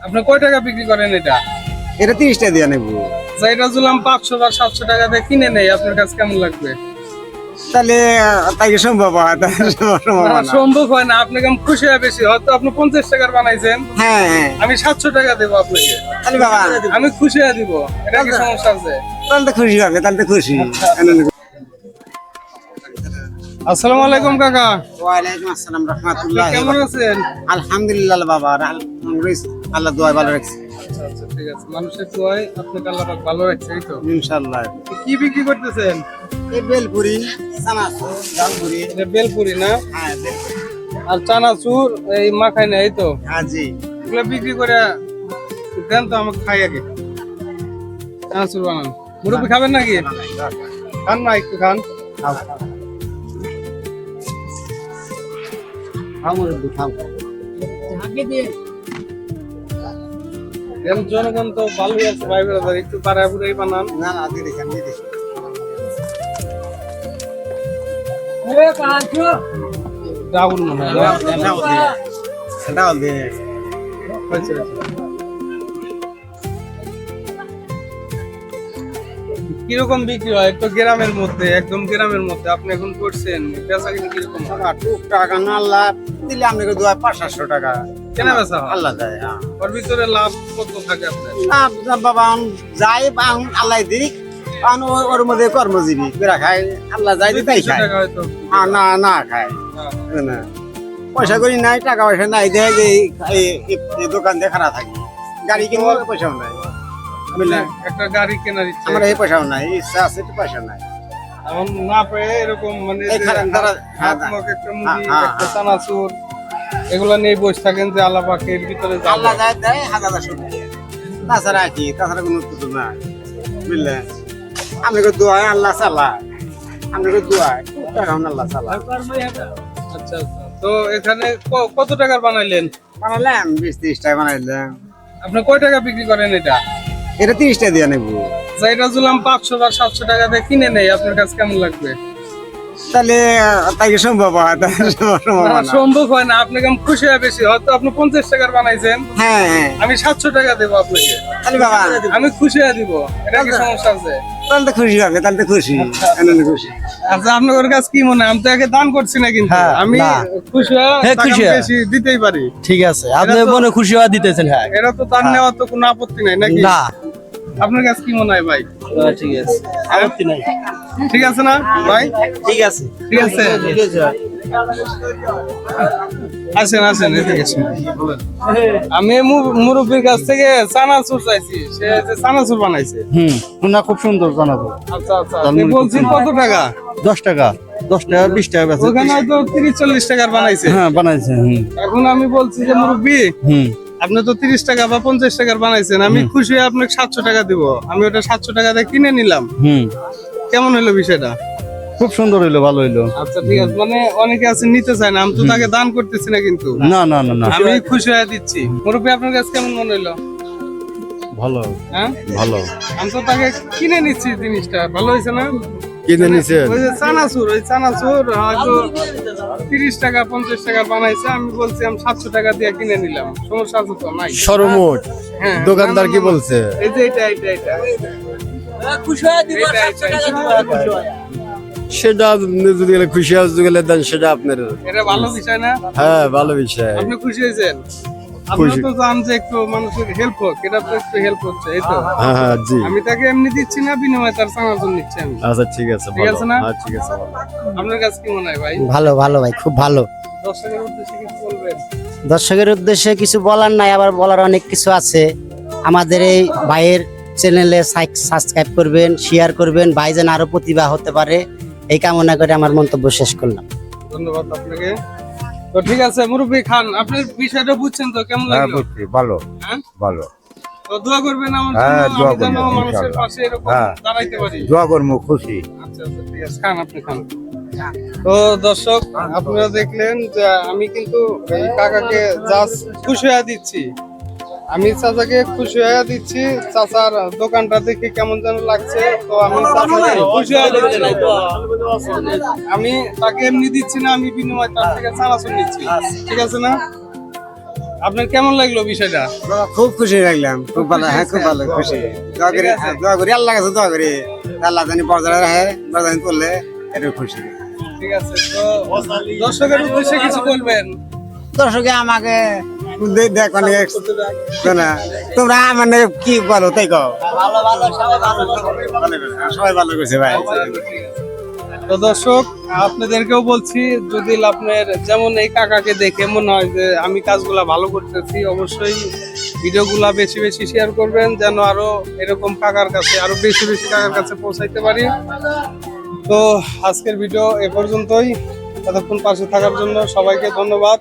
আপনি কয় টাকা বিক্রি করেন এটা? এটা 30 টাকা দিয়ে নেবো। এটা জুলাম 500 বা 700 টাকা দিয়ে কিনে নেই, আপনার কাছে কেমন লাগবে? তাহলে তাই কি সম্ভব হয়? সম্ভব হয় না। আপনি কেমন খুশি হয় বেশি? হয়তো আপনি 50 টাকার বানাইছেন, হ্যাঁ হ্যাঁ, আমি 700 টাকা দেবো আপনাকে, তাহলে বাবা আমি খুশি হয়ে দিব। এটা কি সমস্যা আছে? তাহলে তো খুশি হবে, তাহলে তো খুশি। আসসালামু আলাইকুম কাকা। ওয়ালাইকুম আসসালাম রাহমাতুল্লাহ। কেমন আছেন? আলহামদুলিল্লাহ বাবা, আল্লাহ দোয়া ভালো রাখছে। আচ্ছা আচ্ছা, ঠিক আছে। মানুষের দোয়ায় আপনাকে আল্লাহ পাক ভালো রাখছে, এই তো। ইনশাআল্লাহ। কি বিক্রি করতেছেন? এই বেলপুরি, চানাচুর, ডালপুরি। এটা বেলপুরি না? হ্যাঁ বেলপুরি। আর চানাচুর এই মাখাই না, এই তো। হ্যাঁ জি। এগুলো বিক্রি করে দেন তো, আমাকে খাই আগে। চানাচুর বানান। মুরব্বি খাবেন নাকি? খান না, একটু খান। জনগণ তো ভালোই আছে ভাই ব্রাদার, একটু বাড়ায় বুড়াই বানান। না না, দিদি খান, দিদি। ডাউন মনে হয় না? ডাল দিয়ে। আচ্ছা, আচ্ছা। কিরকম বিক্রি হয়? একটু গ্রামের মধ্যে, একদম গ্রামের মধ্যে আপনি এখন করছেন, বেচা কিনা কিরকম হয়? টাকা না আল্লাহ দিলে আপনাকে দোয়া 500-700 টাকা কেনা বেচা হয়? আল্লাহ দেয়। হ্যাঁ, ওর ভিতরে লাভ কত থাকে আপনার? না বাবা, যাই আল্লাহ দিক, ওর মধ্যে কর্মজীবী বেড়া খায়, আল্লাহ যাই দিই তাই 200 খায়। টাকা হয়তো। না না খায় হ্যাঁ। না, পয়সা করি নাই, টাকা পয়সা নাই, দেখে যে এই দোকান দিয়ে খারাপ থাকি, গাড়ি কিনবো পয়সাও নাই, বুঝলেন? একটা গাড়ি কেনার ইচ্ছা, আমার এই পয়সাও নাই, ইচ্ছা আছে একটু পয়সা নাই। এমন না পেয়ে এরকম মানে এই যে খারাপ তারা- হাত হ্যাঁ, মুখ একটা মুড়ি, হ্যাঁ, একটা হ্যাঁ। চানাচুর, এগুলা নিয়ে বসে থাকেন যে আল্লাহ পাকের ভিতরে আল্লাহ যাবে। যায় দেয় 1000 টাকা, তাছাড়া কি, তাছাড়া কোনো কিছু না, বুঝলেন? আপনাকে দোয়া আল্লাহ চালা, আপনাকে দোয়া টাকা আল্লাহ চালা। আচ্ছা আচ্ছা। তো এখানে কত টাকার বানাইলেন? বানালাম 20-30 টাকা বানাইলাম। আপনি কয় টাকা বিক্রি করেন এটা? এটা 30 টাকা দিয়ে নেবো। এটা জুলাম 500 বা 700 টাকা দিয়ে কিনে নেই, আপনার কাছে কেমন লাগবে? তাহলে তাই কি সম্ভব হয়? সম্ভব হয় না। আপনি কেমন খুশি হয় বেশি? হয়তো আপনি 50 টাকার বানাইছেন, হ্যাঁ হ্যাঁ, আমি 700 টাকা দেবো আপনাকে, তাহলে বাবা আমি খুশি হয়ে দিব। এটা কি সমস্যা আছে? তাহলে তো খুশি হবে, তাহলে তো খুশি, খুশি। আচ্ছা, আপনার কাছে কি মনে হয়? আমি তো একে দান করছি না, কিন্তু হ্যাঁ, আমি না। খুশি হয়ে টাকা খুশি হয়ে। বেশি দিতেই পারি। ঠিক আছে, আপনি এটা তো- মনে খুশি হওয়া দিতেছেন। হ্যাঁ, এটা তো তার নেওয়ার তো কোনো আপত্তি নাই নাকি? না, আপনার কাছে কি মনে হয় ভাই? ঠিক আছে, আপত্তি নাই। ঠিক আছে না ভাই? ঠিক আছে, ঠিক আছে, আসেন আসেন, এদিকে আসেন। আমি মুরব্বীর কাছ থেকে চানাচুর চাইছি, সে যে চানাচুর বানাইছে। না, খুব সুন্দর জানাবো। আচ্ছা আচ্ছা, আপনি বলছেন কত টাকা? 10 টাকা, 10 টাকা, 20 টাকা বেচে। ওখানে হয়তো 30-40 টাকার বানাইছে। হ্যাঁ, বানাইছে। এখন আমি বলছি যে মুরব্বী, আপনি তো 30 টাকা বা 50 টাকার বানাইছেন, আমি খুশি হয়ে আপনাকে 700 টাকা দিব। আমি ওটা 700 টাকা দিয়ে কিনে নিলাম। কেমন হলো বিষয়টা? খুব সুন্দর হইলো, ভালো হইলো। আচ্ছা ঠিক আছে। মানে অনেকে আছে নিতে চায় না, আমি তো তাকে দান করতেছি না, কিন্তু না না না না, আমি খুশি হয়ে দিচ্ছি। মুরব্বী, আপনার কাছে কেমন মনে হইলো? ভালো হ্যাঁ, ভালো। আমি তো তাকে কিনে নিচ্ছি, জিনিসটা ভালো হয়েছে না? কিনে নিছে। ওই যে চানাচুর, ওই চানাচুর হয়তো 30 টাকা 50 টাকা বানাইছে, আমি বলছি আমি 700 টাকা দিয়ে কিনে নিলাম। সমস্যা আছে তো? নাই। সরমোট হ্যাঁ, দোকানদার না, না, কি না, বলছে? এই যে এটা খুশি হয়ে দিব, এটা, 700 টাকা এটা। দিব, খুশি হয়ে। সেটা আপনি যদি খুশি হয়ে গেলে দেন, সেটা আপনার। এটা ভালো বিষয় না? হ্যাঁ, ভালো বিষয়। আপনি খুশি হয়েছেন? আপনি তো জান যে একটু মানুষের হেল্প হোক, এটা তো একটু হেল্প হচ্ছে, এই তো। হ্যাঁ হ্যাঁ, জি। আমি তাকে এমনি দিচ্ছি না, বিনিময়ে তার চানাচুর নিচ্ছি আমি। আচ্ছা ঠিক আছে, ঠিক আছে না? হ্যাঁ ঠিক আছে। আপনার কাছে কি মনে হয় ভাই? ভালো ভালো ভাই, খুব ভালো। দর্শকের উদ্দেশ্যে কিছু বলবেন? দর্শকের উদ্দেশ্যে কিছু বলার নাই, আবার বলার অনেক কিছু আছে। আমাদের এই ভাইয়ের চ্যানেলে সাবস্ক্রাইব করবেন, শেয়ার করবেন, ভাই যেন আরো প্রতিভা হতে পারে, এই কামনা করে আমার মন্তব্য শেষ করলাম। ধন্যবাদ আপনাকে। তো ঠিক আছে মুরব্বী, খান। আপনার বিষয়টা বুঝছেন তো? কেমন হ্যাঁ লাগলো? বুঝছি, ভালো হ্যাঁ? ভালো। তো দোয়া করবেন আমার হ্যাঁ, জন্য, দোয়া আমি যেন করবো, মানুষের ইনশাআল্লাহ। পাশে এরকম হ্যাঁ। দাঁড়াইতে পারি। দোয়া করবো, খুশি। আচ্ছা আচ্ছা, ঠিক আছে, খান, আপনি খান। তো দর্শক, আপনারা দেখলেন যে আমি কিন্তু এই কাকাকে জাস্ট খুশি হয়ে দিচ্ছি, আমি চাচাকে খুশি হয়ে দিচ্ছি। চাচার দোকানটা দেখে কেমন যেন লাগছে, তো আমি চাচাকে খুশি হয়ে দিচ্ছি। আমি তাকে এমনি দিচ্ছি না, আমি বিনিময়ে তার থেকে চানাচুর নিচ্ছি। ঠিক আছে না? আপনার কেমন লাগলো বিষয়টা? খুব খুশি লাগলাম, খুব ভালো, হ্যাঁ খুব ভালো খুশি। দোয়া করি আল্লাহ কাছে দোয়া করি আল্লাহ জানি বজায় রাখে, বজায় করলে একটু খুশি। ঠিক আছে, তো দর্শকের উদ্দেশ্যে কিছু বলবেন? দর্শকে আমাকে দেখ অনেক না, তোমরা মানে কি বলো তাই কও। সবাই ভালো করছে ভাই। তো দর্শক আপনাদেরকেও বলছি, যদি আপনার যেমন এই কাকাকে দেখে মনে হয় যে আমি কাজগুলা ভালো করতেছি, অবশ্যই ভিডিওগুলা বেশি বেশি শেয়ার করবেন, যেন আরো এরকম কাকার কাছে আরো বেশি বেশি কাকার কাছে পৌঁছাইতে পারি। তো আজকের ভিডিও এ পর্যন্তই। এতক্ষণ পাশে থাকার জন্য সবাইকে ধন্যবাদ।